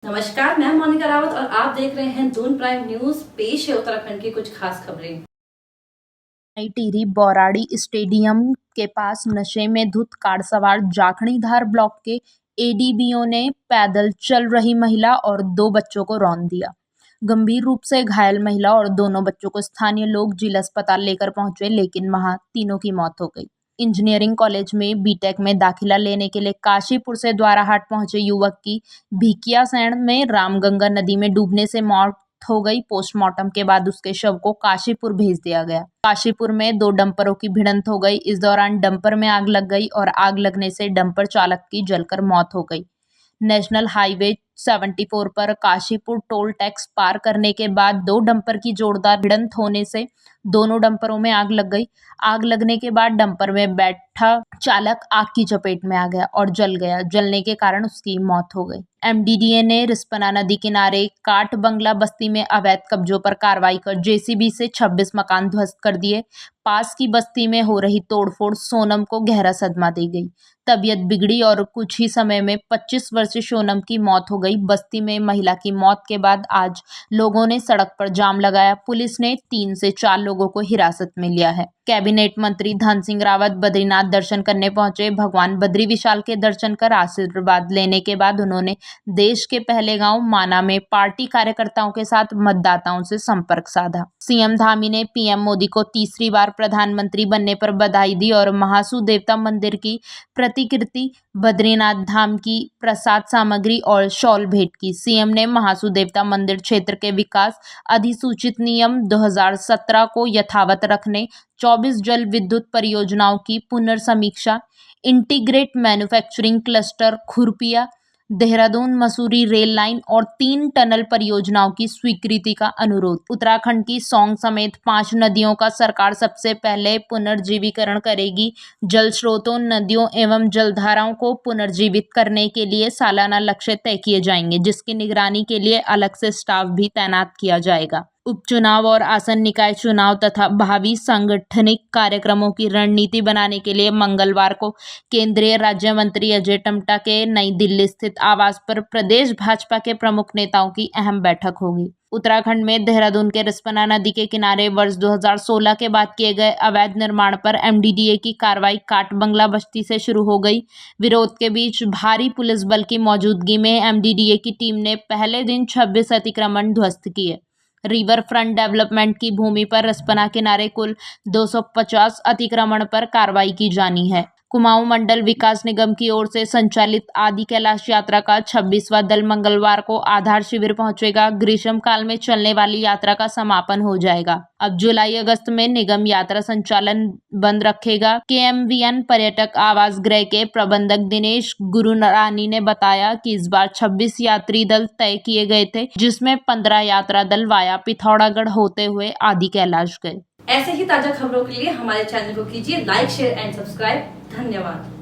नमस्कार, मैं मोनिका रावत और आप देख रहे हैं दून प्राइम न्यूज। पेश है उत्तराखंड की कुछ खास खबरें। नई टिहरी बौराड़ी स्टेडियम के पास नशे में धुत कार सवार जाखणीधार ब्लॉक के एडीबीओ ने पैदल चल रही महिला और 2 बच्चों को रौंद दिया। गंभीर रूप से घायल महिला और दोनों बच्चों को स्थानीय लोग जिला अस्पताल लेकर पहुंचे, लेकिन वहां तीनों की मौत हो गई। इंजीनियरिंग कॉलेज में बीटेक में दाखिला लेने के लिए काशीपुर से द्वाराहाट पहुंचे युवक की भिकियासैंण में रामगंगा नदी में डूबने से मौत हो गई। पोस्टमार्टम के बाद उसके शव को काशीपुर भेज दिया गया। काशीपुर में 2 डंपरों की भिड़ंत हो गई। इस दौरान डंपर में आग लग गई और आग लगने से डंपर चालक की जलकर मौत हो गई। नेशनल हाईवे 74 पर काशीपुर टोल टैक्स पार करने के बाद 2 डंपर की जोरदार भिड़ंत होने से दोनों डंपरों में आग लग गई। आग लगने के बाद डंपर में बैठा चालक आग की चपेट में आ गया और जल गया। जलने के कारण उसकी मौत हो गई। एमडीडीए ने रिस्पना नदी किनारे काठ बंगला बस्ती में अवैध कब्जों पर कार्रवाई कर जेसीबी से 26 मकान ध्वस्त कर दिए। पास की बस्ती में हो रही तोड़फोड़ सोनम को गहरा सदमा दी गई। तबीयत बिगड़ी और कुछ ही समय में 25 वर्षीय सोनम की मौत हो गई। बस्ती में महिला की मौत के बाद आज लोगों ने सड़क पर जाम लगाया। पुलिस ने 3 से 4 लोगों को हिरासत में लिया है। कैबिनेट मंत्री धन सिंह रावत बद्रीनाथ दर्शन करने पहुंचे। भगवान बद्री विशाल के दर्शन कर आशीर्वाद लेने के बाद उन्होंने देश के पहले गांव माना में पार्टी कार्यकर्ताओं के साथ मतदाताओं से संपर्क साधा। सीएम धामी ने पीएम मोदी को तीसरी बार प्रधानमंत्री बनने पर बधाई दी और महासू देवता मंदिर की प्रतिकृति, बद्रीनाथ धाम की प्रसाद सामग्री और शॉल भेंट की। सीएम ने महासू देवता मंदिर क्षेत्र के विकास अधिसूचित नियम 2017 को यथावत रखने, 24 जल विद्युत परियोजनाओं की पुनर्समीक्षा, integrate manufacturing cluster Khurpia, Dehradun Mussoorie rail line और 3 टनल परियोजनाओं की स्वीकृति का अनुरोध। उत्तराखंड की सौंग समेत 5 नदियों का सरकार सबसे पहले पुनर्जीवीकरण करेगी। जल स्रोतों, नदियों एवं जलधाराओं को पुनर्जीवित करने के लिए सालाना लक्ष्य तय किए जाएंगे, जिसकी निगरानी के लिए अलग से स्टाफ भी तैनात किया जाएगा। उपचुनाव और आसन निकाय चुनाव तथा भावी सांगठनिक कार्यक्रमों की रणनीति बनाने के लिए मंगलवार को केंद्रीय राज्य मंत्री अजय टम्टा के नई दिल्ली स्थित आवास पर प्रदेश भाजपा के प्रमुख नेताओं की अहम बैठक होगी। उत्तराखंड में देहरादून के रिस्पना नदी के किनारे वर्ष 2016 के बाद किए गए अवैध निर्माण पर एमडीडीए की कार्रवाई काठ बंगला बस्ती से शुरू हो गई। विरोध के बीच भारी पुलिस बल की मौजूदगी में एमडीडीए की टीम ने पहले दिन 26 अतिक्रमण ध्वस्त किए। रिवर फ्रंट डेवलपमेंट की भूमि पर रिस्पना किनारे कुल 250 अतिक्रमण पर कार्रवाई की जानी है। कुमाऊं मंडल विकास निगम की ओर से संचालित आदि कैलाश यात्रा का 26वां दल मंगलवार को आधार शिविर पहुंचेगा। ग्रीष्मकाल में चलने वाली यात्रा का समापन हो जाएगा। अब जुलाई अगस्त में निगम यात्रा संचालन बंद रखेगा। केएमवीएन पर्यटक आवास गृह के प्रबंधक दिनेश गुरुरानी ने बताया कि इस बार 26 यात्री दल तय किए गए थे, जिसमें 15 यात्रा दल वाया पिथौरागढ़ होते हुए आदि कैलाश गए। ऐसे ही ताजा खबरों के लिए हमारे चैनल को कीजिए लाइक, शेयर एंड सब्सक्राइब। धन्यवाद।